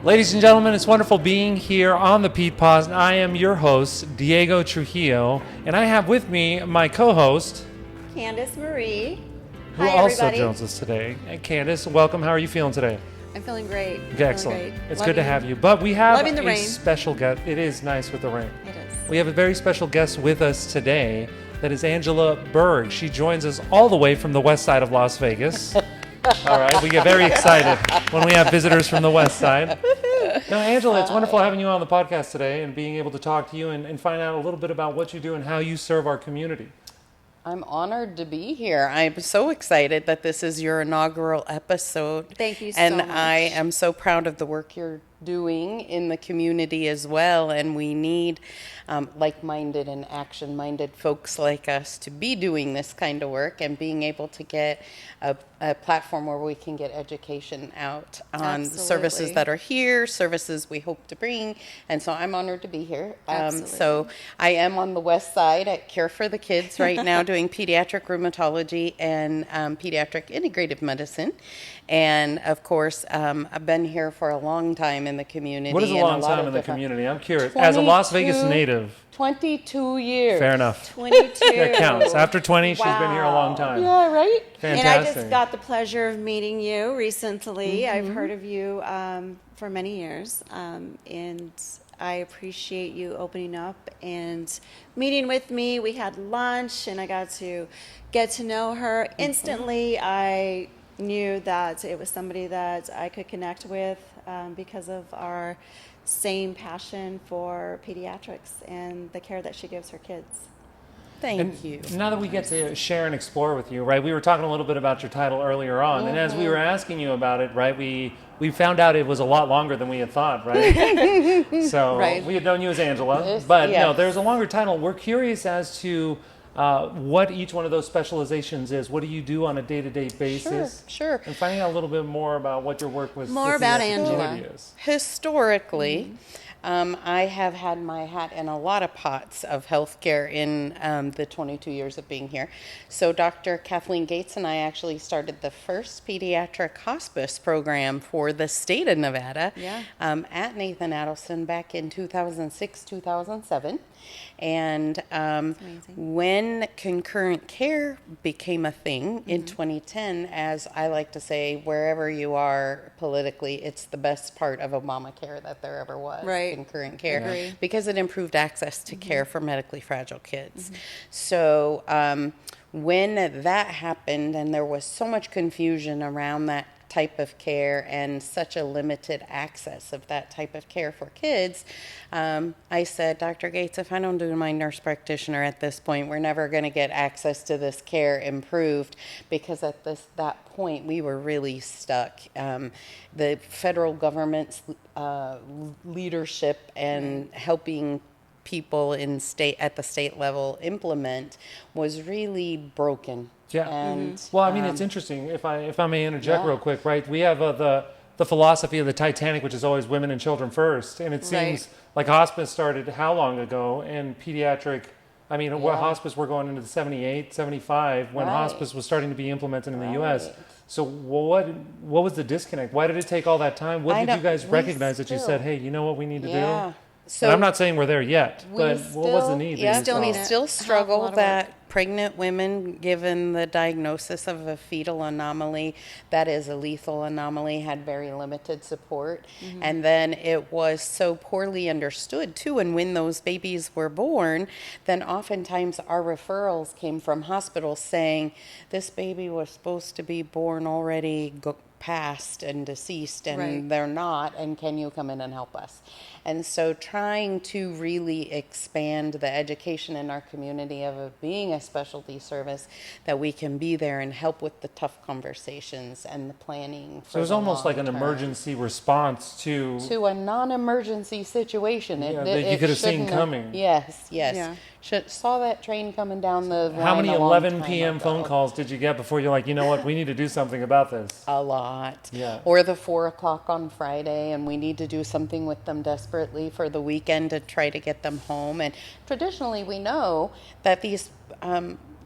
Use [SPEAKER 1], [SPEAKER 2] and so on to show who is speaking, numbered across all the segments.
[SPEAKER 1] Ladies and gentlemen, it's wonderful being here on the Pete Pause, and I am your host, Diego Trujillo, and I have with me my co-host,
[SPEAKER 2] Candice Marie.
[SPEAKER 1] who
[SPEAKER 2] Hi,
[SPEAKER 1] also
[SPEAKER 2] everybody.
[SPEAKER 1] joins us today. And Candice, welcome. How are you feeling today?
[SPEAKER 2] I'm feeling great.
[SPEAKER 1] Excellent. It's good to have you. But we have
[SPEAKER 2] Loving the rain.
[SPEAKER 1] special guest. It is nice with the rain.
[SPEAKER 2] It is.
[SPEAKER 1] We have a very special guest with us today. That is Angela Berg. She joins us all the way from the west side of Las Vegas. All right, we get very excited when we have visitors from the west side. Now, Angela, it's wonderful having you on the podcast today and being able to talk to you and find out a little bit about what you do and how you serve our community.
[SPEAKER 3] I'm honored to be here. I'm so excited that this is your inaugural episode.
[SPEAKER 2] Thank you so
[SPEAKER 3] and
[SPEAKER 2] much.
[SPEAKER 3] And I am so proud of the work you're doing in the community as well. And we need like-minded and action-minded folks like us to be doing this kind of work and being able to get a platform where we can get education out on services that are here, services we hope to bring. And so I'm honored to be here. So I am on the west side at Care for the Kids right now doing pediatric rheumatology and pediatric integrative medicine. And of course, I've been here for a long time in the community.
[SPEAKER 1] What is a long time in the community? I'm curious. As a Las Vegas native.
[SPEAKER 3] 22 years.
[SPEAKER 1] Fair enough.
[SPEAKER 2] 22.
[SPEAKER 1] That counts. After 20, she's been here a long time.
[SPEAKER 3] Yeah, right?
[SPEAKER 1] Fantastic.
[SPEAKER 2] And I just got the pleasure of meeting you recently. Mm-hmm. I've heard of you for many years. And I appreciate you opening up and meeting with me. We had lunch and I got to get to know her. Instantly, I knew that it was somebody that I could connect with because of our same passion for pediatrics and the care that she gives her kids.
[SPEAKER 3] Thank you.
[SPEAKER 1] Now that we get to share and explore with you, right, we were talking a little bit about your title earlier on, and as we were asking you about it, right, we found out it was a lot longer than we had thought, right? So we had known you as Angela, but no, there's a longer title. We're curious as to what each one of those specializations is. What do you do on a day-to-day basis?
[SPEAKER 3] Sure.
[SPEAKER 1] And finding out a little bit more about what your work with
[SPEAKER 2] More about Angela.
[SPEAKER 1] is.
[SPEAKER 3] Historically, I have had my hat in a lot of pots of healthcare in the 22 years of being here. So Dr. Kathleen Gates and I actually started the first pediatric hospice program for the state of Nevada at Nathan Adelson back in 2006, 2007. And when concurrent care became a thing in 2010, as I like to say, wherever you are politically, it's the best part of Obamacare that there ever was, concurrent care, because it improved access to care for medically fragile kids. So when that happened and there was so much confusion around that type of care and such a limited access of that type of care for kids, I said, Dr. Gates, if I don't do my nurse practitioner at this point, we're never going to get access to this care improved, because at that point we were really stuck. The federal government's leadership and helping people at the state level implement was really broken.
[SPEAKER 1] Yeah.
[SPEAKER 3] And,
[SPEAKER 1] well, I mean, it's interesting. If I may interject real quick, right? We have the philosophy of the Titanic, which is always women and children first, and it seems like hospice started how long ago, and pediatric. I mean, what hospice we're going into the 78, 75 when hospice was starting to be implemented in the U.S. So what was the disconnect? Why did it take all that time? What did you guys recognize that you said, hey, you know what we need to do? So and I'm not saying we're there yet, but what was the need?
[SPEAKER 3] We still struggle that pregnant women, given the diagnosis of a fetal anomaly, that is a lethal anomaly, had very limited support. And then it was so poorly understood too. And when those babies were born, then oftentimes our referrals came from hospitals saying, this baby was supposed to be born already passed and deceased, and they're not, and can you come in and help us? And so trying to really expand the education in our community of it being a specialty service, that we can be there and help with the tough conversations and the planning.
[SPEAKER 1] So it was almost like an emergency response to
[SPEAKER 3] a non-emergency situation.
[SPEAKER 1] That you could have seen coming.
[SPEAKER 3] Yes. Yeah. Saw that train coming down the line.
[SPEAKER 1] How many 11 p.m. phone calls did you get before you're like, you know what, we need to do something about this?
[SPEAKER 3] A lot.
[SPEAKER 1] Yeah.
[SPEAKER 3] Or the 4 o'clock on Friday, and we need to do something with them desperately for the weekend to try to get them home. And traditionally, we know that these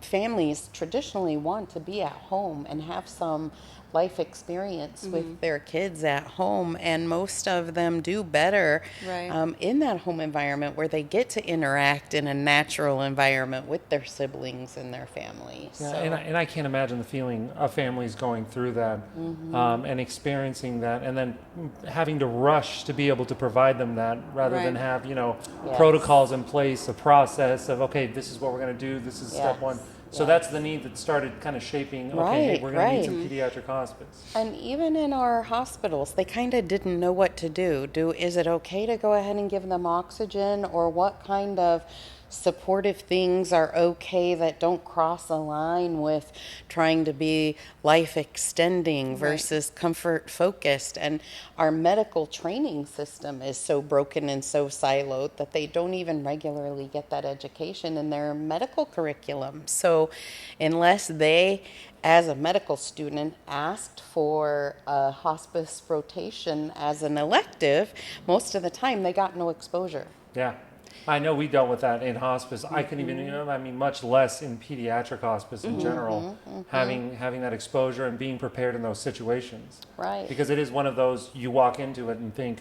[SPEAKER 3] families traditionally want to be at home and have some life experience with their kids at home, and most of them do better
[SPEAKER 2] Right.
[SPEAKER 3] in that home environment where they get to interact in a natural environment with their siblings and their families.
[SPEAKER 1] Yeah,
[SPEAKER 3] So,
[SPEAKER 1] and I can't imagine the feeling of families going through that and experiencing that, and then having to rush to be able to provide them that, rather than
[SPEAKER 2] Right.
[SPEAKER 1] have
[SPEAKER 3] Yes.
[SPEAKER 1] protocols in place, a process of, okay, this is what we're going to do, this is step one.
[SPEAKER 3] Yes.
[SPEAKER 1] So that's the need that started kind of shaping. Okay, hey,
[SPEAKER 3] Right,
[SPEAKER 1] we're going to need
[SPEAKER 3] right.
[SPEAKER 1] some pediatric hospice.
[SPEAKER 3] and even in our hospitals, they kind of didn't know what to do. Is it okay to go ahead and give them oxygen, or what kind of supportive things are okay that don't cross a line with trying to be life extending versus comfort focused? And our medical training system is so broken and so siloed that they don't even regularly get that education in their medical curriculum. So unless they, as a medical student, asked for a hospice rotation as an elective, most of the time they got no exposure.
[SPEAKER 1] Yeah. I know we dealt with that in hospice. I couldn't even, I mean, much less in pediatric hospice in general, having that exposure and being prepared in those situations.
[SPEAKER 3] Right.
[SPEAKER 1] Because it is one of those, you walk into it and think,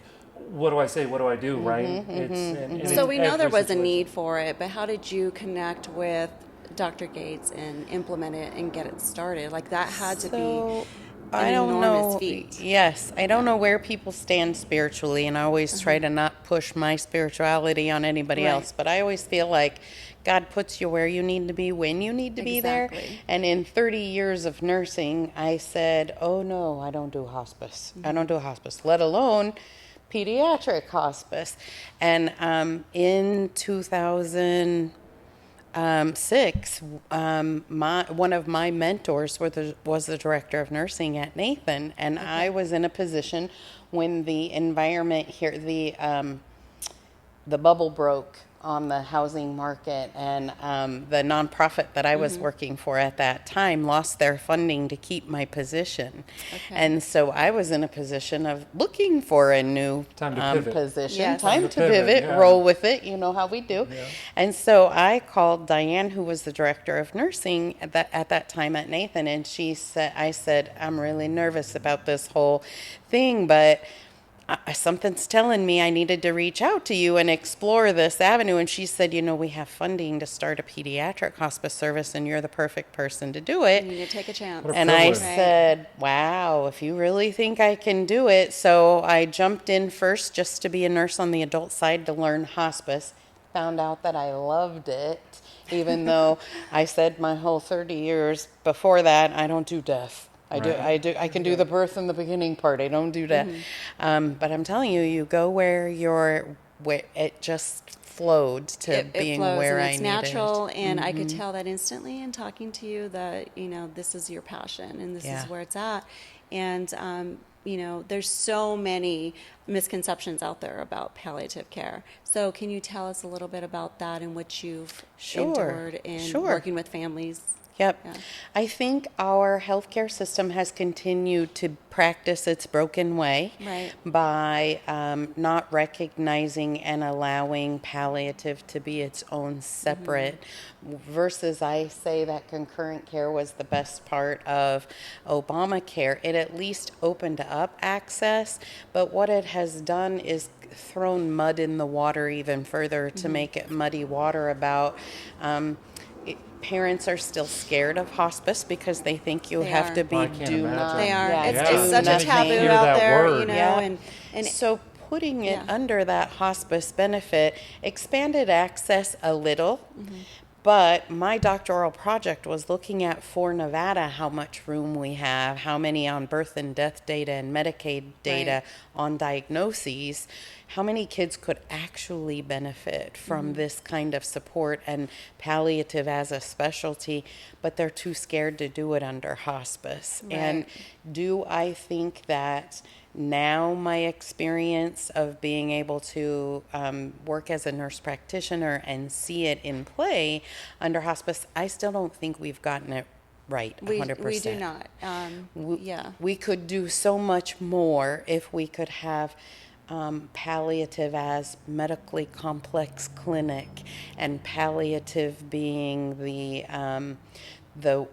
[SPEAKER 1] what do I say? What do I do? Right? And
[SPEAKER 2] So
[SPEAKER 1] it's
[SPEAKER 2] we know there
[SPEAKER 1] every
[SPEAKER 2] was a
[SPEAKER 1] situation.
[SPEAKER 2] need for it, but how did you connect with Dr. Gates and implement it and get it started? Like that had to be
[SPEAKER 3] I
[SPEAKER 2] an
[SPEAKER 3] don't
[SPEAKER 2] enormous
[SPEAKER 3] know.
[SPEAKER 2] feat.
[SPEAKER 3] Yes, I don't know where people stand spiritually, and I always try to not push my spirituality on anybody
[SPEAKER 2] Right.
[SPEAKER 3] else. But I always feel like God puts you where you need to be when you need to be there.
[SPEAKER 2] Exactly.
[SPEAKER 3] And in 30 years of nursing, I said, "Oh no, I don't do hospice. I don't do hospice, let alone pediatric hospice." And in 2006, one of my mentors was the director of nursing at Nathan, and I was in a position when the environment here, the bubble broke on the housing market, and the nonprofit that I was working for at that time lost their funding to keep my position. And so I was in a position of looking for a new
[SPEAKER 1] Time to pivot.
[SPEAKER 3] position.
[SPEAKER 2] Yes.
[SPEAKER 3] Time to
[SPEAKER 1] pivot,
[SPEAKER 3] pivot,
[SPEAKER 1] yeah.
[SPEAKER 3] roll with it, you know how we do. And so I called Diane, who was the director of nursing at that time at Nathan, and I said, I'm really nervous about this whole thing, but something's telling me I needed to reach out to you and explore this avenue. And she said, we have funding to start a pediatric hospice service, and you're the perfect person to do it.
[SPEAKER 2] You need to take a chance.
[SPEAKER 1] What a
[SPEAKER 3] And I
[SPEAKER 1] privilege.
[SPEAKER 3] said, wow, if you really think I can do it. So I jumped in first just to be a nurse on the adult side to learn hospice. Found out that I loved it, even though I said my whole 30 years before that, I don't do death. I can do the birth and the beginning part. I don't do that. But I'm telling you, you go where it just flowed to
[SPEAKER 2] It
[SPEAKER 3] being
[SPEAKER 2] flows
[SPEAKER 3] where
[SPEAKER 2] and
[SPEAKER 3] I
[SPEAKER 2] it's
[SPEAKER 3] needed.
[SPEAKER 2] natural, and I could tell that instantly in talking to you that this is your passion and this
[SPEAKER 3] Yeah.
[SPEAKER 2] is where it's at. And there's so many misconceptions out there about palliative care. So can you tell us a little bit about that and what you've endured in working with families?
[SPEAKER 3] Yep.
[SPEAKER 2] Yeah.
[SPEAKER 3] I think our healthcare system has continued to practice its broken way
[SPEAKER 2] Right.
[SPEAKER 3] by not recognizing and allowing palliative to be its own separate versus I say that concurrent care was the best part of Obamacare. It at least opened up access, but what it has done is thrown mud in the water even further to make it muddy water about parents are still scared of hospice because they think you
[SPEAKER 2] They
[SPEAKER 3] have
[SPEAKER 2] are.
[SPEAKER 3] to be
[SPEAKER 1] I can't
[SPEAKER 3] do
[SPEAKER 1] imagine.
[SPEAKER 3] not.
[SPEAKER 2] They are.
[SPEAKER 3] Yeah,
[SPEAKER 2] It's
[SPEAKER 3] do
[SPEAKER 2] such a
[SPEAKER 3] nothing.
[SPEAKER 2] taboo
[SPEAKER 1] Hear
[SPEAKER 2] out
[SPEAKER 1] that
[SPEAKER 2] there,
[SPEAKER 1] word.
[SPEAKER 2] and
[SPEAKER 3] So putting it
[SPEAKER 2] Yeah.
[SPEAKER 3] under that hospice benefit expanded access a little. But my doctoral project was looking at for Nevada how much room we have, how many on birth and death data and Medicaid data on diagnoses, how many kids could actually benefit from this kind of support and palliative as a specialty, but they're too scared to do it under hospice. And do I think that now my experience of being able to work as a nurse practitioner and see it in play under hospice, I still don't think we've gotten it right 100%.
[SPEAKER 2] we do not.
[SPEAKER 3] We could do so much more if we could have palliative as medically complex clinic, and palliative being the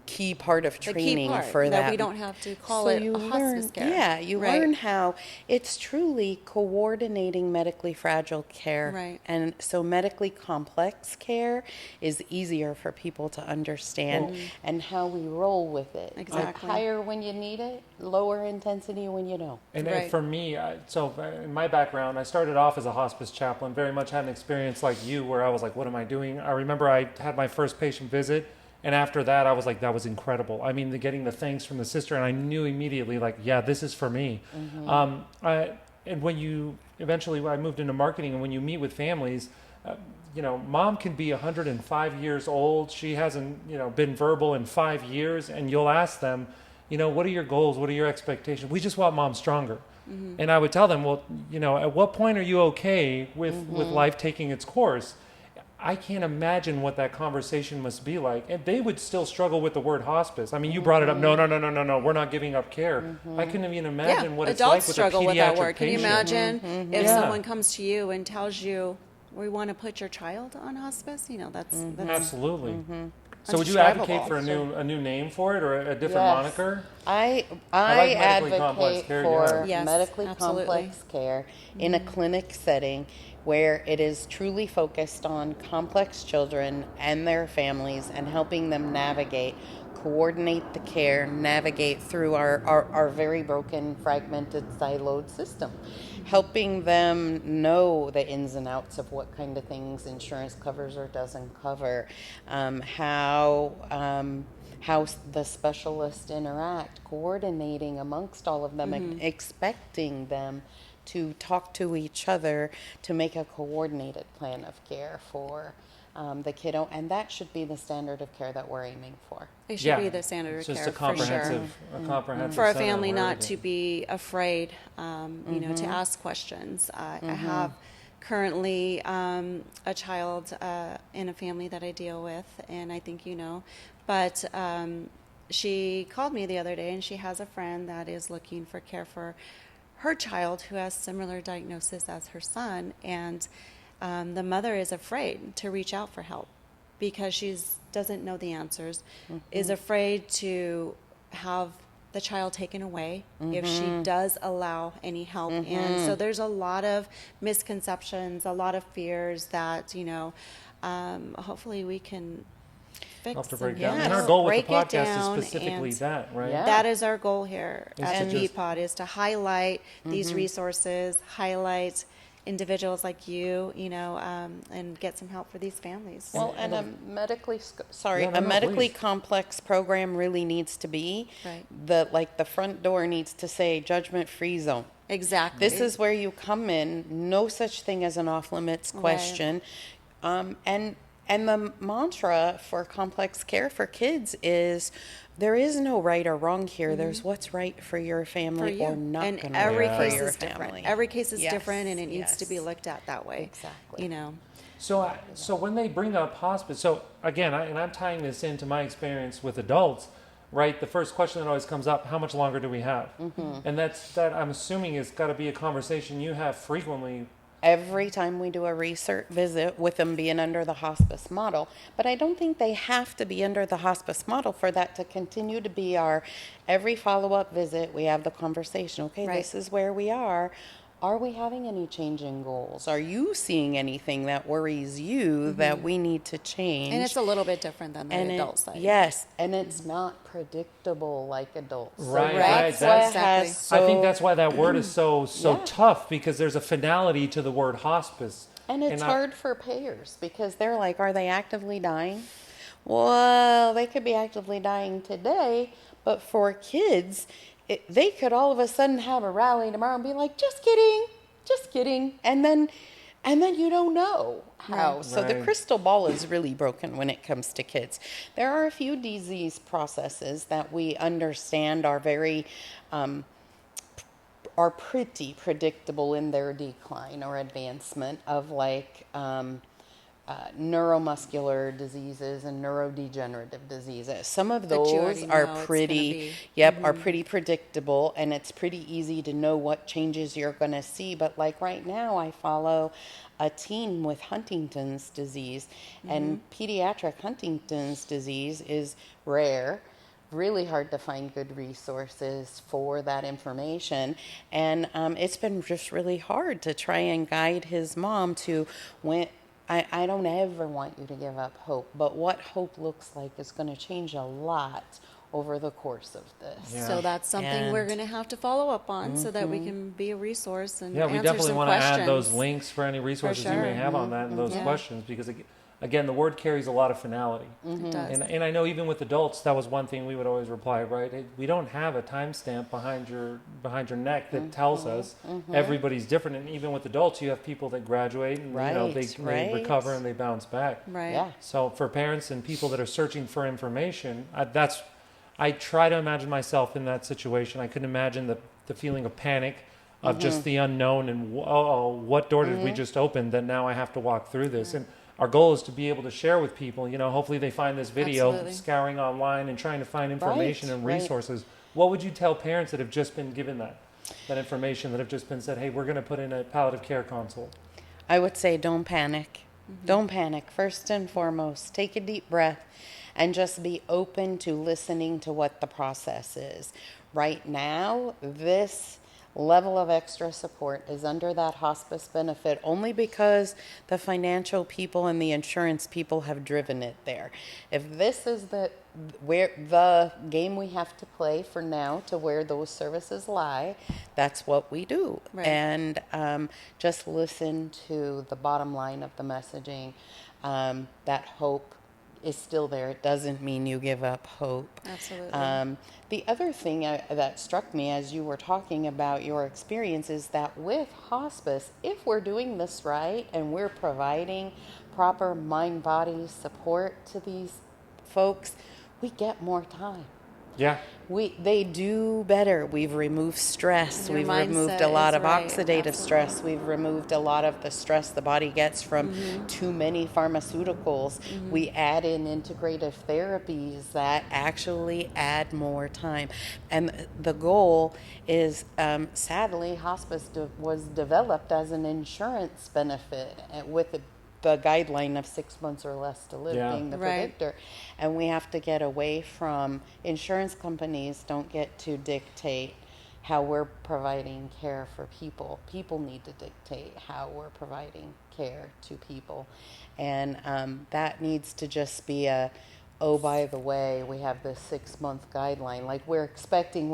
[SPEAKER 3] key part of
[SPEAKER 2] The
[SPEAKER 3] training
[SPEAKER 2] key part
[SPEAKER 3] for
[SPEAKER 2] that we don't have to call
[SPEAKER 3] so
[SPEAKER 2] it
[SPEAKER 3] you
[SPEAKER 2] a hospice
[SPEAKER 3] learn,
[SPEAKER 2] care.
[SPEAKER 3] yeah, you
[SPEAKER 2] Right.
[SPEAKER 3] learn how it's truly coordinating medically fragile care.
[SPEAKER 2] Right.
[SPEAKER 3] And so medically complex care is easier for people to understand, and how we roll with it.
[SPEAKER 2] Exactly.
[SPEAKER 3] Higher when you need it, lower intensity when you don't.
[SPEAKER 1] And
[SPEAKER 2] Right.
[SPEAKER 1] for me, so in my background, I started off as a hospice chaplain, very much had an experience like you where I was like, what am I doing? I remember I had my first patient visit, and after that, I was like, that was incredible. I mean, getting the thanks from the sister, and I knew immediately, like, yeah, this is for me. And when you eventually, I moved into marketing, and when you meet with families, mom can be 105 years old. She hasn't, been verbal in 5 years, and you'll ask them, what are your goals? What are your expectations? We just want mom stronger. And I would tell them, well, at what point are you okay with life taking its course? I can't imagine what that conversation must be like. And they would still struggle with the word hospice. I mean, you brought it up. No, we're not giving up care. I couldn't even imagine what it's like
[SPEAKER 2] adults
[SPEAKER 1] with
[SPEAKER 2] struggle
[SPEAKER 1] a pediatric
[SPEAKER 2] with that word. Can you
[SPEAKER 1] patient.
[SPEAKER 2] imagine if
[SPEAKER 1] Yeah.
[SPEAKER 2] someone comes to you and tells you, we want to put your child on hospice? That's
[SPEAKER 1] Absolutely. So would you advocate for a new name for it, or a different
[SPEAKER 3] Yes.
[SPEAKER 1] moniker?
[SPEAKER 3] I
[SPEAKER 1] like medically complex
[SPEAKER 3] advocate
[SPEAKER 1] care,
[SPEAKER 3] for
[SPEAKER 2] yeah. Yes,
[SPEAKER 3] medically
[SPEAKER 2] absolutely.
[SPEAKER 3] complex care in a clinic setting where it is truly focused on complex children and their families, and helping them coordinate the care, navigate through our very broken, fragmented, siloed system. Helping them know the ins and outs of what kind of things insurance covers or doesn't cover, how the specialists interact, coordinating amongst all of them, and expecting them to talk to each other to make a coordinated plan of care for the kiddo. And that should be the standard of care that we're aiming for.
[SPEAKER 2] It should be the standard
[SPEAKER 1] It's
[SPEAKER 2] of
[SPEAKER 1] just
[SPEAKER 2] care
[SPEAKER 1] a
[SPEAKER 2] for sure.
[SPEAKER 1] comprehensive
[SPEAKER 2] For a
[SPEAKER 1] center
[SPEAKER 2] family
[SPEAKER 1] where
[SPEAKER 2] not to be afraid, to ask questions. I have currently a child in a family that I deal with, and I think but she called me the other day, and she has a friend that is looking for care for her child who has similar diagnosis as her son, and the mother is afraid to reach out for help because she doesn't know the answers, is afraid to have the child taken away if she does allow any help in. So there's a lot of misconceptions, a lot of fears that, hopefully we can fix.
[SPEAKER 1] I'll have to break
[SPEAKER 2] and
[SPEAKER 1] down.
[SPEAKER 3] Yes.
[SPEAKER 1] And our goal with
[SPEAKER 2] break
[SPEAKER 1] the
[SPEAKER 2] it
[SPEAKER 1] podcast
[SPEAKER 2] down
[SPEAKER 1] is specifically
[SPEAKER 2] and-
[SPEAKER 1] that, right?
[SPEAKER 3] Yeah.
[SPEAKER 2] That is our goal here
[SPEAKER 1] Is
[SPEAKER 2] at
[SPEAKER 1] to
[SPEAKER 2] the
[SPEAKER 1] just-
[SPEAKER 2] BPOD, is to highlight these resources, highlight individuals like you, and get some help for these families.
[SPEAKER 3] Well, and a medically
[SPEAKER 1] please.
[SPEAKER 3] complex program really needs to be
[SPEAKER 2] Right.
[SPEAKER 3] the front door needs to say judgment-free zone.
[SPEAKER 2] Exactly.
[SPEAKER 3] This is where you come in. No such thing as an off-limits question. And the mantra for complex care for kids is there is no right or wrong here. There's what's right for your
[SPEAKER 2] for
[SPEAKER 3] family
[SPEAKER 2] you.
[SPEAKER 3] or not
[SPEAKER 2] And
[SPEAKER 3] going to
[SPEAKER 2] every
[SPEAKER 3] work for
[SPEAKER 2] case
[SPEAKER 3] your
[SPEAKER 2] is different.
[SPEAKER 3] family.
[SPEAKER 2] Every case is
[SPEAKER 3] Yes,
[SPEAKER 2] different, and it needs to be
[SPEAKER 3] yes.
[SPEAKER 2] looked at that way.
[SPEAKER 3] Exactly.
[SPEAKER 1] So when they bring up hospice, so again, I'm tying this into my experience with adults, right? The first question that always comes up: how much longer do we have? And that I'm assuming has got to be a conversation you have frequently.
[SPEAKER 3] Every time we do a research visit with them being under the hospice model. But I don't think they have to be under the hospice model for that to continue to be our every follow-up visit. We have the conversation. Okay,
[SPEAKER 2] Right.
[SPEAKER 3] This is where we are. Are we having any changing goals? Are you seeing anything that worries you that we need to change?
[SPEAKER 2] And it's a little bit different than the
[SPEAKER 3] And
[SPEAKER 2] adult side.
[SPEAKER 3] yes, and it's not predictable like adults. So
[SPEAKER 1] Right,
[SPEAKER 3] that's
[SPEAKER 1] right,
[SPEAKER 3] what
[SPEAKER 2] that's-
[SPEAKER 3] has
[SPEAKER 2] Exactly.
[SPEAKER 1] I think
[SPEAKER 3] so-
[SPEAKER 1] that's why that word is so
[SPEAKER 3] Yeah.
[SPEAKER 1] tough, because there's a finality to the word hospice.
[SPEAKER 3] And it's
[SPEAKER 1] I-
[SPEAKER 3] hard for payers because they're like, are they actively dying? Well, they could be actively dying today, but for kids, they could all of a sudden have a rally tomorrow and be like, just kidding. And then you don't know how. So the
[SPEAKER 1] Right.
[SPEAKER 3] crystal ball is really broken when it comes to kids. There are a few disease processes that we understand are are pretty predictable in their decline or advancement of neuromuscular diseases and neurodegenerative diseases. Some of
[SPEAKER 2] That you
[SPEAKER 3] those
[SPEAKER 2] already
[SPEAKER 3] are
[SPEAKER 2] know it's
[SPEAKER 3] pretty,
[SPEAKER 2] gonna be.
[SPEAKER 3] are pretty predictable, and it's pretty easy to know what changes you're going to see. But like right now, I follow a teen with Huntington's disease, and pediatric Huntington's disease is rare, really hard to find good resources for that information. And it's been just really hard to try and guide his mom to when. I don't ever want you to give up hope, but what hope looks like is going to change a lot over the course of this.
[SPEAKER 1] Yeah.
[SPEAKER 2] So that's something we're
[SPEAKER 3] And-
[SPEAKER 2] going to have to follow up on so that we can be a resource and
[SPEAKER 1] Yeah, we
[SPEAKER 2] answer
[SPEAKER 1] definitely
[SPEAKER 2] some
[SPEAKER 1] want to
[SPEAKER 2] questions.
[SPEAKER 1] add those links for any resources you may
[SPEAKER 2] sure.
[SPEAKER 1] have on that and those
[SPEAKER 2] Yeah.
[SPEAKER 1] questions, because again, the word carries a lot of finality.
[SPEAKER 2] It does.
[SPEAKER 1] And I know even with adults, that was one thing we would always reply, right? We don't have a timestamp behind your neck that tells us everybody's different. And even with adults, you have people that graduate and they recover and they bounce back.
[SPEAKER 2] Right.
[SPEAKER 3] Yeah.
[SPEAKER 1] So for parents and people that are searching for information, I try to imagine myself in that situation. I couldn't imagine the feeling of panic, of just the unknown and what door did we just open that now I have to walk through this. And our goal is to be able to share with people, hopefully they find this video,
[SPEAKER 2] Absolutely.
[SPEAKER 1] scouring online and trying to find information and
[SPEAKER 3] right.
[SPEAKER 1] resources. What would you tell parents that have just been given that information, that have just been said, hey, we're going to put in a palliative care consult?
[SPEAKER 3] I would say don't panic. Don't panic. First and foremost, take a deep breath and just be open to listening to what the process is. Right now, this level of extra support is under that hospice benefit only because the financial people and the insurance people have driven it there. If this is the game we have to play for now to where those services lie, that's what we do.
[SPEAKER 2] Right.
[SPEAKER 3] And just listen to the bottom line of the messaging. That hope is still there. It doesn't mean you give up hope.
[SPEAKER 2] Absolutely.
[SPEAKER 3] The other thing that struck me as you were talking about your experience is that with hospice, if we're doing this right and we're providing proper mind-body support to these folks, we get more time.
[SPEAKER 1] Yeah.
[SPEAKER 3] They do better. We've removed stress.
[SPEAKER 2] Their
[SPEAKER 3] We've removed
[SPEAKER 2] mindset
[SPEAKER 3] a lot
[SPEAKER 2] is
[SPEAKER 3] of
[SPEAKER 2] right.
[SPEAKER 3] oxidative
[SPEAKER 2] Absolutely.
[SPEAKER 3] stress. We've removed a lot of the stress the body gets from too many pharmaceuticals. We add in integrative therapies that actually add more time. And the goal is, sadly, hospice was developed as an insurance benefit with the guideline of 6 months or less to live being the
[SPEAKER 2] Right.
[SPEAKER 3] predictor. And we have to get away from insurance companies don't get to dictate how we're providing care for people. People need to dictate how we're providing care to people. And that needs to just be oh, by the way, we have this 6 month guideline. Like we're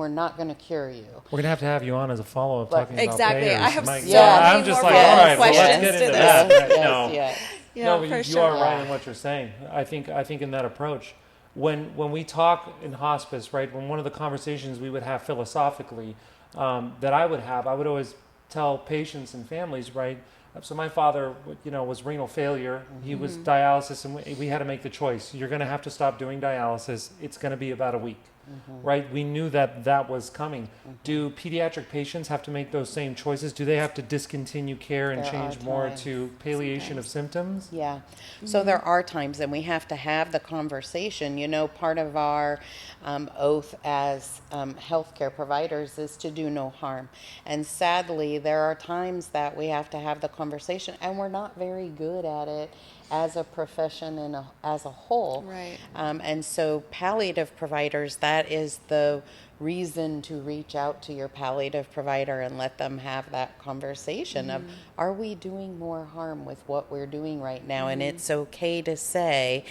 [SPEAKER 3] not going to cure you.
[SPEAKER 1] We're going to have you on as a follow-up
[SPEAKER 3] But-
[SPEAKER 1] talking about
[SPEAKER 2] Exactly.
[SPEAKER 1] payers.
[SPEAKER 2] I have
[SPEAKER 1] Mike.
[SPEAKER 2] so
[SPEAKER 3] Yeah.
[SPEAKER 2] many
[SPEAKER 1] I'm just
[SPEAKER 2] more
[SPEAKER 1] like, all right, well, let's
[SPEAKER 2] questions
[SPEAKER 1] get
[SPEAKER 2] to
[SPEAKER 1] into
[SPEAKER 2] this.
[SPEAKER 1] that.
[SPEAKER 3] Yes,
[SPEAKER 1] No.
[SPEAKER 3] yes.
[SPEAKER 2] Yeah,
[SPEAKER 1] No,
[SPEAKER 2] for
[SPEAKER 1] you
[SPEAKER 2] sure.
[SPEAKER 1] are right in what you're saying. I think in that approach, when we talk in hospice, right, when one of the conversations we would have philosophically that I would always tell patients and families, right. So my father, was renal failure. He was dialysis, and we had to make the choice. You're going to have to stop doing dialysis. It's going to be about a week. Right? We knew that was coming. Do pediatric patients have to make those same choices? Do they have to discontinue care and
[SPEAKER 3] There
[SPEAKER 1] change
[SPEAKER 3] are
[SPEAKER 1] more
[SPEAKER 3] times.
[SPEAKER 1] to palliation of symptoms?
[SPEAKER 3] Yeah. So there are times, and we have to have the conversation. Part of our oath as healthcare providers is to do no harm. And sadly, there are times that we have to have the conversation, and we're not very good at it as a profession and as a whole.
[SPEAKER 2] Right.
[SPEAKER 3] And so palliative providers, that is the reason to reach out to your palliative provider and let them have that conversation of, are we doing more harm with what we're doing right now? And it's okay to say,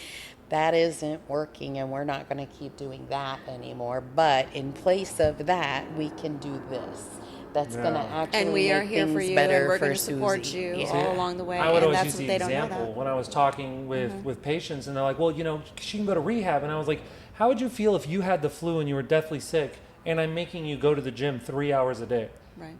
[SPEAKER 3] that isn't working and we're not going to keep doing that anymore. But in place of that, we can do this. That's going to actually
[SPEAKER 2] And we are
[SPEAKER 3] make
[SPEAKER 2] here for
[SPEAKER 3] things
[SPEAKER 2] you,
[SPEAKER 3] better
[SPEAKER 2] and we're
[SPEAKER 3] for
[SPEAKER 2] going to support
[SPEAKER 3] Susie.
[SPEAKER 2] you
[SPEAKER 3] Yeah.
[SPEAKER 2] all along the way.
[SPEAKER 1] I would
[SPEAKER 2] and
[SPEAKER 1] always
[SPEAKER 2] that's
[SPEAKER 1] use
[SPEAKER 2] what
[SPEAKER 1] the
[SPEAKER 2] they don't know
[SPEAKER 1] example
[SPEAKER 2] that.
[SPEAKER 1] when I was talking with patients, and they're like, well, she can go to rehab. And I was like, how would you feel if you had the flu and you were deathly sick, and I'm making you go to the gym 3 hours a day?
[SPEAKER 2] Right.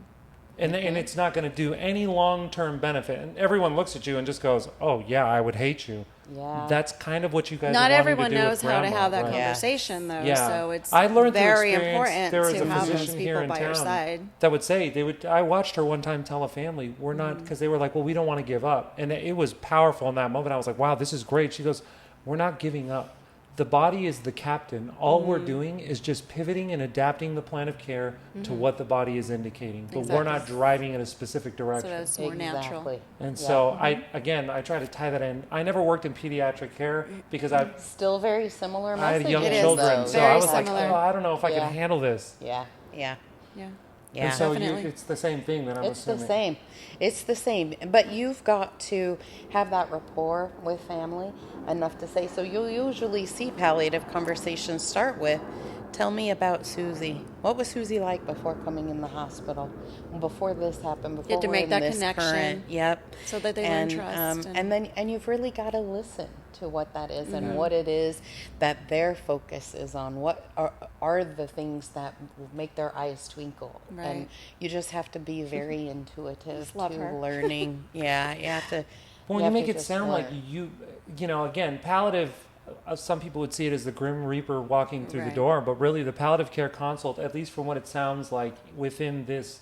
[SPEAKER 1] And it's not going to do any long-term benefit. And everyone looks at you and just goes, "Oh yeah, I would hate you."
[SPEAKER 3] Yeah.
[SPEAKER 1] That's kind of what you guys.
[SPEAKER 2] Not
[SPEAKER 1] are wanting
[SPEAKER 2] everyone
[SPEAKER 1] to do
[SPEAKER 2] knows
[SPEAKER 1] with
[SPEAKER 2] how to
[SPEAKER 1] grandma,
[SPEAKER 2] have that
[SPEAKER 1] right?
[SPEAKER 2] conversation, though.
[SPEAKER 1] Yeah.
[SPEAKER 2] So it's
[SPEAKER 1] I learned through
[SPEAKER 2] very
[SPEAKER 1] experience.
[SPEAKER 2] important
[SPEAKER 1] There was
[SPEAKER 2] to
[SPEAKER 1] a
[SPEAKER 2] have those
[SPEAKER 1] physician here
[SPEAKER 2] people
[SPEAKER 1] in
[SPEAKER 2] by your
[SPEAKER 1] town
[SPEAKER 2] side.
[SPEAKER 1] that would say I watched her one time tell a family, "We're not," because they were like, "Well, we don't want to give up," and it was powerful in that moment. I was like, "Wow, this is great." She goes, "We're not giving up. The body is the captain. All we're doing is just pivoting and adapting the plan of care to what the body is indicating, but we're not driving in a specific
[SPEAKER 2] So
[SPEAKER 1] direction."
[SPEAKER 2] that's more natural.
[SPEAKER 3] Exactly.
[SPEAKER 1] And
[SPEAKER 3] Yeah.
[SPEAKER 1] so I try to tie that in. I never worked in pediatric care because
[SPEAKER 3] Still very similar
[SPEAKER 1] I had
[SPEAKER 3] messages.
[SPEAKER 1] young
[SPEAKER 2] It is
[SPEAKER 1] children,
[SPEAKER 3] though.
[SPEAKER 1] so
[SPEAKER 2] very
[SPEAKER 1] I was
[SPEAKER 2] similar.
[SPEAKER 1] like, oh, I don't know if I
[SPEAKER 3] Yeah.
[SPEAKER 1] can handle this.
[SPEAKER 3] Yeah. Yeah.
[SPEAKER 2] Yeah.
[SPEAKER 3] Yeah.
[SPEAKER 1] And so
[SPEAKER 2] Definitely.
[SPEAKER 1] it's the same thing that I'm
[SPEAKER 3] It's the
[SPEAKER 1] assuming.
[SPEAKER 3] same. It's the same. But you've got to have that rapport with family enough to say. So you'll usually see palliative conversations start with, "Tell me about Susie. What was Susie like before coming in the hospital? Before this happened? Before
[SPEAKER 2] to
[SPEAKER 3] we're
[SPEAKER 2] make
[SPEAKER 3] in
[SPEAKER 2] that
[SPEAKER 3] this
[SPEAKER 2] connection.
[SPEAKER 3] current?" Yep.
[SPEAKER 2] So that they learn trust.
[SPEAKER 3] And you've really got to listen to what that is and what it is that their focus is on. What are the things that make their eyes twinkle?
[SPEAKER 2] Right.
[SPEAKER 3] And you just have to be very intuitive
[SPEAKER 2] Just love
[SPEAKER 3] to
[SPEAKER 2] her.
[SPEAKER 3] learning. Yeah, you have to.
[SPEAKER 1] Well, you
[SPEAKER 3] have
[SPEAKER 1] make
[SPEAKER 3] to
[SPEAKER 1] it
[SPEAKER 3] just
[SPEAKER 1] sound like
[SPEAKER 3] learn.
[SPEAKER 1] again, palliative. Some people would see it as the Grim Reaper walking through the
[SPEAKER 2] Right.
[SPEAKER 1] door, but really the palliative care consult, at least from what it sounds like within this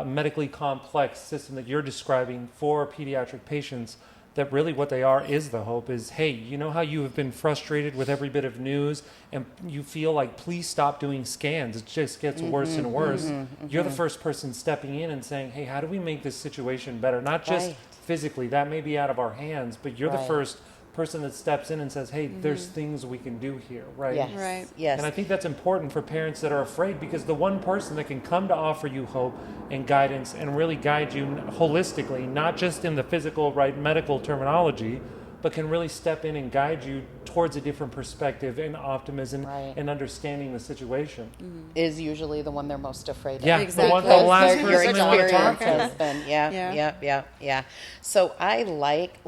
[SPEAKER 1] medically complex system that you're describing for pediatric patients, that really what they are is the hope is, hey, you know how you have been frustrated with every bit of news and you feel like, please stop doing scans. It just gets worse and worse. You're the first person stepping in and saying, hey, how do we make this situation better? Not just
[SPEAKER 3] Right.
[SPEAKER 1] physically, that may be out of our hands, but you're the
[SPEAKER 3] Right.
[SPEAKER 1] first person that steps in and says, hey, there's things we can do here, right?
[SPEAKER 3] Yes.
[SPEAKER 2] Right.
[SPEAKER 3] Yes.
[SPEAKER 1] And I think that's important for parents that are afraid, because the one person that can come to offer you hope and guidance and really guide you holistically, not just in the physical, right, medical terminology, but can really step in and guide you towards a different perspective and optimism
[SPEAKER 3] Right.
[SPEAKER 1] and understanding the situation.
[SPEAKER 3] is usually the one they're most afraid of.
[SPEAKER 1] Yeah,
[SPEAKER 2] Exactly.
[SPEAKER 1] the last
[SPEAKER 3] Your
[SPEAKER 1] person they want to talk
[SPEAKER 3] experience
[SPEAKER 1] to.
[SPEAKER 3] has been, yeah. So I like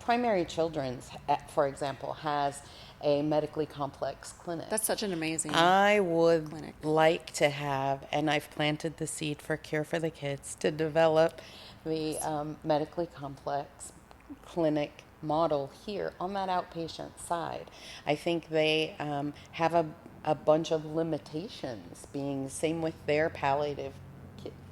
[SPEAKER 3] primary children's, for example, has a medically complex clinic.
[SPEAKER 2] That's such an amazing.
[SPEAKER 3] I would
[SPEAKER 2] clinic.
[SPEAKER 3] like to have, and I've planted the seed for Cure for the Kids, to develop the medically complex clinic model here on that outpatient side. I think they have a bunch of limitations, being same with their palliative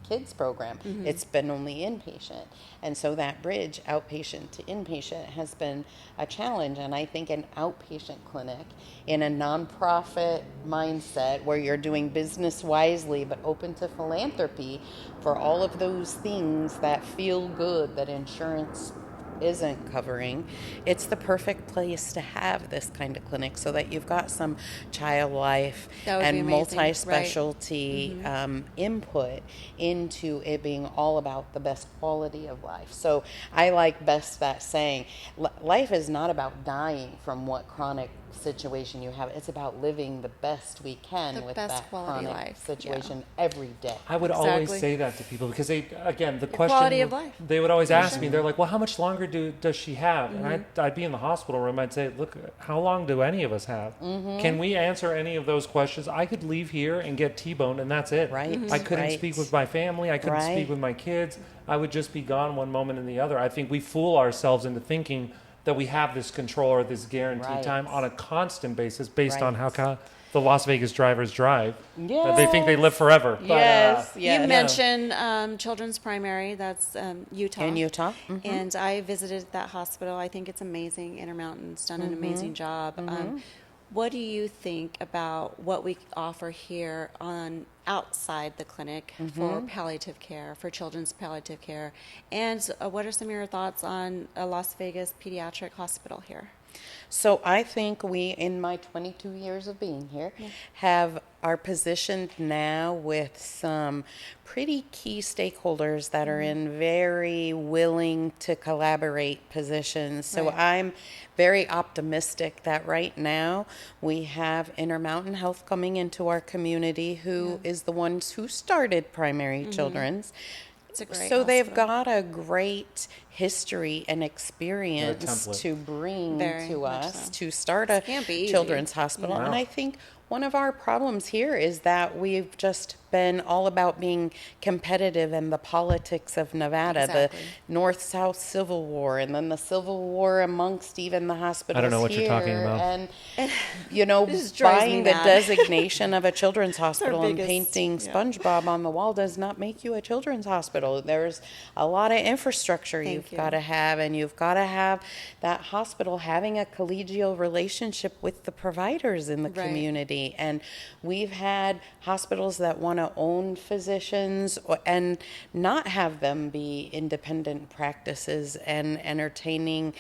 [SPEAKER 3] kids program. It's been only inpatient, and so that bridge outpatient to inpatient has been a challenge. And I think an outpatient clinic in a nonprofit mindset where you're doing business wisely but open to philanthropy for all of those things that feel good that insurance isn't covering, it's the perfect place to have this kind of clinic, so that you've got some child life
[SPEAKER 2] That would be
[SPEAKER 3] and
[SPEAKER 2] amazing, right.
[SPEAKER 3] multi-specialty input into it being all about the best quality of life. So I like best that saying, life is not about dying from what chronic situation you have. It's about living the best we can
[SPEAKER 2] The
[SPEAKER 3] with
[SPEAKER 2] best
[SPEAKER 3] that
[SPEAKER 2] quality
[SPEAKER 3] chronic
[SPEAKER 2] life,
[SPEAKER 3] situation every day.
[SPEAKER 1] I would always
[SPEAKER 2] Exactly.
[SPEAKER 1] say that to people, because the question
[SPEAKER 2] quality of life.
[SPEAKER 1] they would always ask me, they're like, well, how much longer does she have? And I'd be in the hospital room, I'd say, look, how long do any of us have? Can we answer any of those questions? I could leave here and get T-boned and that's it.
[SPEAKER 3] Right.
[SPEAKER 1] I couldn't
[SPEAKER 3] Right.
[SPEAKER 1] speak with my family, I couldn't
[SPEAKER 3] Right.
[SPEAKER 1] speak with my kids. I would just be gone one moment and the other. I think we fool ourselves into thinking that we have this control or this guaranteed
[SPEAKER 3] Right.
[SPEAKER 1] time on a constant basis based on
[SPEAKER 3] Right.
[SPEAKER 1] how the Las Vegas drivers drive.
[SPEAKER 3] Yes.
[SPEAKER 1] They think they live forever. But,
[SPEAKER 3] Yes,
[SPEAKER 2] You
[SPEAKER 3] yes.
[SPEAKER 2] mentioned Children's Primary. That's Utah.
[SPEAKER 3] In Utah?
[SPEAKER 2] And I visited that hospital. I think it's amazing. Intermountain's done an amazing job. What do you think about what we offer here on outside the clinic for palliative care, for children's palliative care? And what are some of your thoughts on a Las Vegas pediatric hospital here?
[SPEAKER 3] So I think we, in my 22 years of being here, are positioned now with some pretty key stakeholders that are in very willing to collaborate positions. So
[SPEAKER 2] Right.
[SPEAKER 3] I'm very optimistic that right now we have Intermountain Health coming into our community, who is the ones who started Primary Children's.
[SPEAKER 2] It's a great
[SPEAKER 3] So they've
[SPEAKER 2] hospital.
[SPEAKER 3] got a great history and experience
[SPEAKER 1] template.
[SPEAKER 3] to bring
[SPEAKER 2] Very
[SPEAKER 3] to
[SPEAKER 2] much
[SPEAKER 3] us
[SPEAKER 2] so.
[SPEAKER 3] to start a
[SPEAKER 2] Can't be easy.
[SPEAKER 3] children's hospital.
[SPEAKER 1] Wow.
[SPEAKER 3] And I think one of our problems here is that we've just been all about being competitive and the politics of Nevada,
[SPEAKER 2] Exactly.
[SPEAKER 3] the North-South Civil War, and then the Civil War amongst even the hospitals
[SPEAKER 1] I don't know what you're talking
[SPEAKER 3] here,
[SPEAKER 1] about.
[SPEAKER 3] and you know,
[SPEAKER 2] This drives me
[SPEAKER 3] buying the
[SPEAKER 2] mad.
[SPEAKER 3] designation of a children's hospital and
[SPEAKER 2] biggest-
[SPEAKER 3] painting
[SPEAKER 2] yeah.
[SPEAKER 3] SpongeBob on the wall does not make you a children's hospital. There's a lot of infrastructure
[SPEAKER 2] Thank
[SPEAKER 3] you've
[SPEAKER 2] you.
[SPEAKER 3] got to have, and you've got to have that hospital having a collegial relationship with the providers in the
[SPEAKER 2] Right.
[SPEAKER 3] community. And we've had hospitals that want to own physicians and not have them be independent practices, and entertaining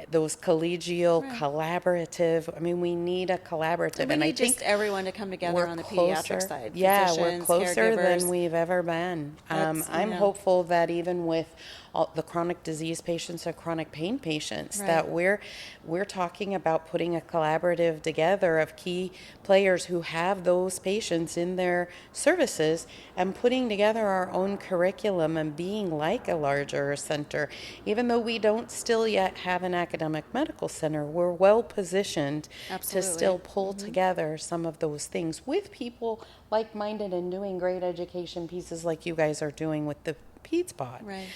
[SPEAKER 3] those collegial, collaborative. I mean, we need a collaborative,
[SPEAKER 2] And we
[SPEAKER 3] and I
[SPEAKER 2] need
[SPEAKER 3] think
[SPEAKER 2] just everyone to come together
[SPEAKER 3] we're
[SPEAKER 2] on the
[SPEAKER 3] closer.
[SPEAKER 2] pediatric side.
[SPEAKER 3] Yeah, we're
[SPEAKER 2] Physicians,
[SPEAKER 3] closer
[SPEAKER 2] caregivers.
[SPEAKER 3] than we've ever been.
[SPEAKER 2] That's,
[SPEAKER 3] I'm
[SPEAKER 2] you know.
[SPEAKER 3] hopeful that even with all the chronic disease patients and chronic pain patients,
[SPEAKER 2] Right.
[SPEAKER 3] that we're talking about putting a collaborative together of key players who have those patients in their services, and putting together our own curriculum and being like a larger center. Even though we don't still yet have an academic medical center, we're well positioned
[SPEAKER 2] Absolutely.
[SPEAKER 3] to still pull together some of those things with people like-minded and doing great education pieces like you guys are doing with the Peds Pod.
[SPEAKER 2] Right.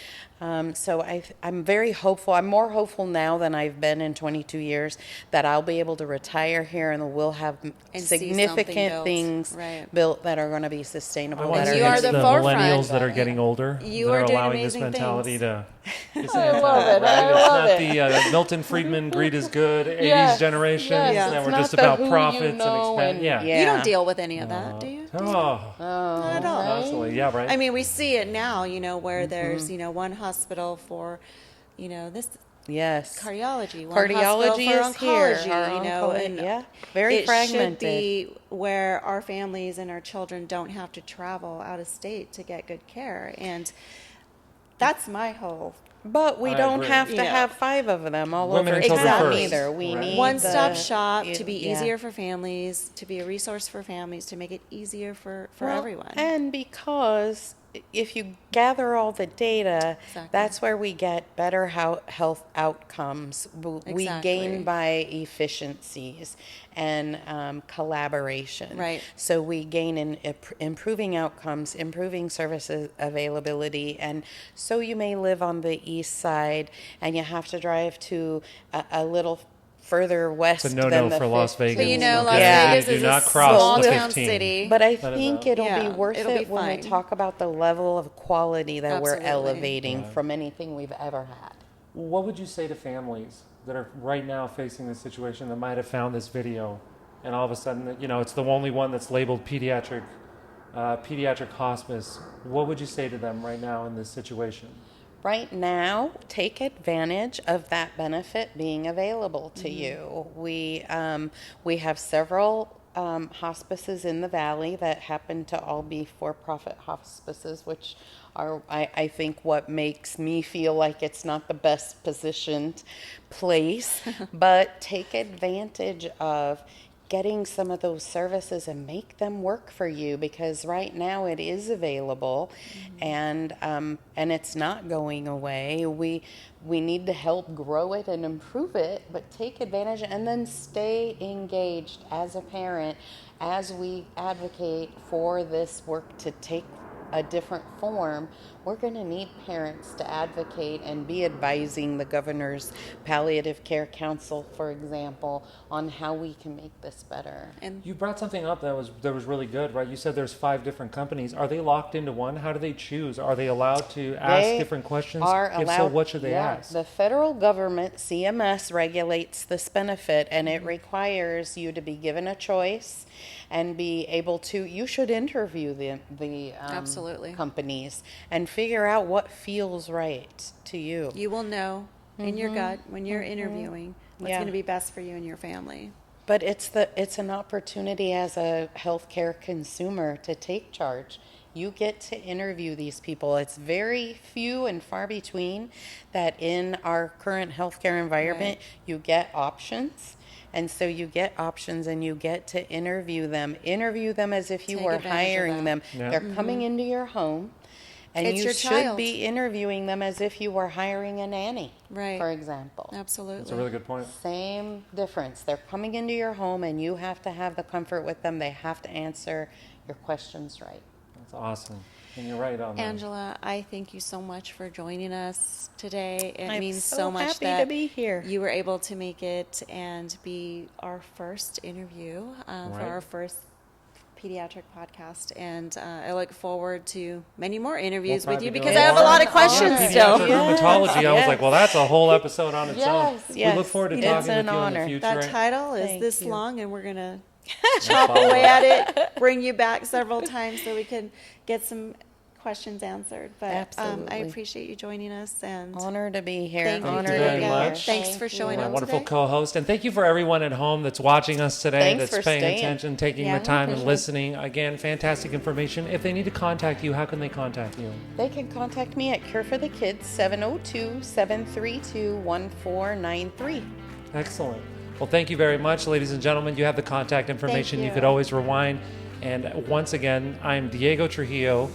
[SPEAKER 3] So I'm very hopeful. I'm more hopeful now than I've been in 22 years that I'll be able to retire here and we'll have
[SPEAKER 2] And see
[SPEAKER 3] significant
[SPEAKER 2] something built.
[SPEAKER 3] things
[SPEAKER 2] Right.
[SPEAKER 3] built that are going to be sustainable.
[SPEAKER 1] I want
[SPEAKER 3] that
[SPEAKER 1] to
[SPEAKER 3] are
[SPEAKER 2] You
[SPEAKER 1] say
[SPEAKER 2] are
[SPEAKER 1] it's
[SPEAKER 2] the
[SPEAKER 1] the
[SPEAKER 2] forefront.
[SPEAKER 1] millennials that are getting older
[SPEAKER 2] You
[SPEAKER 1] that
[SPEAKER 2] are
[SPEAKER 1] are
[SPEAKER 2] doing
[SPEAKER 1] allowing this
[SPEAKER 2] amazing
[SPEAKER 1] mentality
[SPEAKER 2] things.
[SPEAKER 1] to.
[SPEAKER 3] I love it.
[SPEAKER 1] Right?
[SPEAKER 3] I love
[SPEAKER 1] It's
[SPEAKER 3] it.
[SPEAKER 1] not the Milton Friedman greed is good 80s
[SPEAKER 3] Yes,
[SPEAKER 1] generations,
[SPEAKER 3] yes.
[SPEAKER 1] and
[SPEAKER 3] It's
[SPEAKER 1] we're
[SPEAKER 3] not
[SPEAKER 1] just
[SPEAKER 3] the
[SPEAKER 1] about
[SPEAKER 3] who you
[SPEAKER 1] profits
[SPEAKER 3] know
[SPEAKER 1] and expand.
[SPEAKER 3] and-
[SPEAKER 1] Yeah.
[SPEAKER 2] You don't deal with any of that, do you?
[SPEAKER 1] Oh,
[SPEAKER 2] Not at all.
[SPEAKER 1] absolutely. Yeah, right.
[SPEAKER 2] I mean, we see it now, you know, where
[SPEAKER 3] Mm-hmm.
[SPEAKER 2] there's, you know, one hospital for, you know, this
[SPEAKER 3] Yes.
[SPEAKER 2] cardiology, one
[SPEAKER 3] Cardiology
[SPEAKER 2] hospital
[SPEAKER 3] is
[SPEAKER 2] for
[SPEAKER 3] here.
[SPEAKER 2] oncology,
[SPEAKER 3] Our
[SPEAKER 2] you know,
[SPEAKER 3] oncology-
[SPEAKER 2] and
[SPEAKER 3] yeah, very
[SPEAKER 2] it
[SPEAKER 3] fragmented.
[SPEAKER 2] should be where our families and our children don't have to travel out of state to get good care, and that's my whole
[SPEAKER 3] But we
[SPEAKER 1] I
[SPEAKER 3] don't
[SPEAKER 1] agree.
[SPEAKER 3] have to
[SPEAKER 2] Yeah.
[SPEAKER 3] have 5 of them all
[SPEAKER 1] Women
[SPEAKER 3] over
[SPEAKER 1] and children
[SPEAKER 3] town
[SPEAKER 2] first.
[SPEAKER 3] either. We
[SPEAKER 1] Right.
[SPEAKER 3] need
[SPEAKER 2] one-stop
[SPEAKER 3] the-
[SPEAKER 2] shop to be
[SPEAKER 3] yeah.
[SPEAKER 2] easier for families, to be a resource for families, to make it easier for
[SPEAKER 3] Well,
[SPEAKER 2] everyone.
[SPEAKER 3] And because if you gather all the data,
[SPEAKER 2] Exactly.
[SPEAKER 3] that's where we get better health outcomes. We
[SPEAKER 2] Exactly.
[SPEAKER 3] gain by efficiencies and collaboration.
[SPEAKER 2] Right.
[SPEAKER 3] So we gain in improving outcomes, improving services availability. And so you may live on the east side and you have to drive to a little further west
[SPEAKER 1] It's a
[SPEAKER 3] than
[SPEAKER 1] no-no
[SPEAKER 3] the
[SPEAKER 1] for Las
[SPEAKER 3] 15.
[SPEAKER 2] But you know,
[SPEAKER 1] Okay.
[SPEAKER 2] Las
[SPEAKER 3] Yeah.
[SPEAKER 2] Vegas
[SPEAKER 1] Do
[SPEAKER 2] is
[SPEAKER 1] not
[SPEAKER 2] a
[SPEAKER 1] cross
[SPEAKER 2] small
[SPEAKER 1] the
[SPEAKER 2] town
[SPEAKER 1] 15.
[SPEAKER 2] city.
[SPEAKER 3] But I
[SPEAKER 1] That is
[SPEAKER 3] think
[SPEAKER 1] a-
[SPEAKER 3] it'll
[SPEAKER 2] Yeah,
[SPEAKER 3] be worth
[SPEAKER 2] it'll
[SPEAKER 3] it
[SPEAKER 2] be
[SPEAKER 3] when we
[SPEAKER 2] fine.
[SPEAKER 3] talk about the level of quality that we're
[SPEAKER 2] Absolutely.
[SPEAKER 3] elevating
[SPEAKER 1] Yeah.
[SPEAKER 3] from anything we've ever had.
[SPEAKER 1] What would you say to families that are right now facing this situation that might have found this video, and all of a sudden, you know, it's the only one that's labeled pediatric hospice? What would you say to them right now in this situation?
[SPEAKER 3] Right now, take advantage of that benefit being available to you. We have several hospices in the valley that happen to all be for-profit hospices, which are, I think, what makes me feel like it's not the best positioned place. But take advantage of getting some of those services and make them work for you, because right now it is available, and it's not going away. We need to help grow it and improve it, but take advantage and then stay engaged as a parent as we advocate for this work to take a different form. We're going to need parents to advocate and be advising the governor's palliative care council, for example, on how we can make this better.
[SPEAKER 2] And
[SPEAKER 1] You brought something up that was really good, right? You said there's 5 different companies. Are they locked into one? How do they choose? Are they allowed to ask
[SPEAKER 3] They
[SPEAKER 1] different questions?
[SPEAKER 3] are
[SPEAKER 1] If so,
[SPEAKER 3] allowed-
[SPEAKER 1] what should they
[SPEAKER 3] yeah,
[SPEAKER 1] ask?
[SPEAKER 3] The federal government, CMS, regulates this benefit, and it requires you to be given a choice and be able to. You should interview the
[SPEAKER 2] Absolutely.
[SPEAKER 3] companies and figure out what feels right to you.
[SPEAKER 2] you will know in your gut when you're interviewing what's
[SPEAKER 3] Yeah.
[SPEAKER 2] going to be best for you and your family.
[SPEAKER 3] But it's an opportunity as a healthcare consumer to take charge. You get to interview these people. It's very few and far between that in our current healthcare environment you get options. And so you get options and you get to interview them. Interview them as if you
[SPEAKER 2] Take
[SPEAKER 3] were
[SPEAKER 2] advantage of
[SPEAKER 3] hiring
[SPEAKER 2] that.
[SPEAKER 3] them.
[SPEAKER 1] Yeah.
[SPEAKER 3] They're coming into your home And
[SPEAKER 2] It's
[SPEAKER 3] you
[SPEAKER 2] your
[SPEAKER 3] should
[SPEAKER 2] child.
[SPEAKER 3] be interviewing them as if you were hiring a nanny,
[SPEAKER 2] Right.
[SPEAKER 3] for example.
[SPEAKER 2] Absolutely.
[SPEAKER 1] That's a really good point.
[SPEAKER 3] Same difference. They're coming into your home and you have to have the comfort with them. They have to answer your questions right.
[SPEAKER 1] That's awesome. And you're right on that.
[SPEAKER 2] Angela, I thank you so much for joining us today. It
[SPEAKER 3] I'm
[SPEAKER 2] means
[SPEAKER 3] so
[SPEAKER 2] so much
[SPEAKER 3] happy
[SPEAKER 2] that
[SPEAKER 3] to be here.
[SPEAKER 2] you were able to make it and be our first interview for
[SPEAKER 1] Right.
[SPEAKER 2] our first pediatric podcast. And I look forward to many more interviews
[SPEAKER 1] We'll
[SPEAKER 2] with you
[SPEAKER 1] probably
[SPEAKER 2] because
[SPEAKER 1] do
[SPEAKER 2] I have a lot of
[SPEAKER 3] more.
[SPEAKER 2] questions
[SPEAKER 3] Honor.
[SPEAKER 2] still.
[SPEAKER 1] Pediatric
[SPEAKER 3] Yes,
[SPEAKER 1] rheumatology. I was
[SPEAKER 3] yes.
[SPEAKER 1] like, well, that's a whole episode on its own.
[SPEAKER 3] Yes,
[SPEAKER 1] We
[SPEAKER 3] yes.
[SPEAKER 1] look forward to
[SPEAKER 3] It's
[SPEAKER 1] talking
[SPEAKER 3] an
[SPEAKER 1] with you in
[SPEAKER 3] honor.
[SPEAKER 1] the future.
[SPEAKER 2] That title is
[SPEAKER 3] Thank
[SPEAKER 2] this
[SPEAKER 3] you.
[SPEAKER 2] long, and we're going to chop away at it, bring you back several times so we can get some questions answered. But I
[SPEAKER 3] Absolutely.
[SPEAKER 2] appreciate you joining us, and
[SPEAKER 3] Honor to be here.
[SPEAKER 2] thank you,
[SPEAKER 3] Honor
[SPEAKER 1] very
[SPEAKER 3] to be
[SPEAKER 2] Diego.
[SPEAKER 3] here.
[SPEAKER 1] much.
[SPEAKER 2] Thanks
[SPEAKER 3] Thank
[SPEAKER 2] for
[SPEAKER 3] you.
[SPEAKER 2] showing
[SPEAKER 1] My
[SPEAKER 2] up
[SPEAKER 1] wonderful
[SPEAKER 2] today.
[SPEAKER 1] co-host, and thank you for everyone at home that's watching us today,
[SPEAKER 3] Thanks
[SPEAKER 1] that's
[SPEAKER 3] for
[SPEAKER 1] paying
[SPEAKER 3] staying.
[SPEAKER 1] attention, taking
[SPEAKER 2] Yeah,
[SPEAKER 1] the time
[SPEAKER 2] for
[SPEAKER 1] and
[SPEAKER 2] sure.
[SPEAKER 1] listening. Again, fantastic information. If they need to contact you, how can they contact you?
[SPEAKER 3] They can contact me at Cure for the Kids, 702-732-1493.
[SPEAKER 1] Excellent. Well, thank you very much, ladies and gentlemen. You have the contact information. You
[SPEAKER 2] you.
[SPEAKER 1] could always rewind. And once again, I'm Diego Trujillo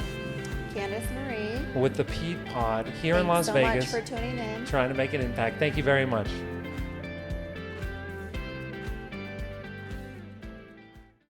[SPEAKER 2] Candice Marie,
[SPEAKER 1] with the Pete Pod here in
[SPEAKER 2] thanks
[SPEAKER 1] Las
[SPEAKER 2] so
[SPEAKER 1] Vegas,
[SPEAKER 2] much for tuning in.
[SPEAKER 1] trying to make an impact. Thank you very much.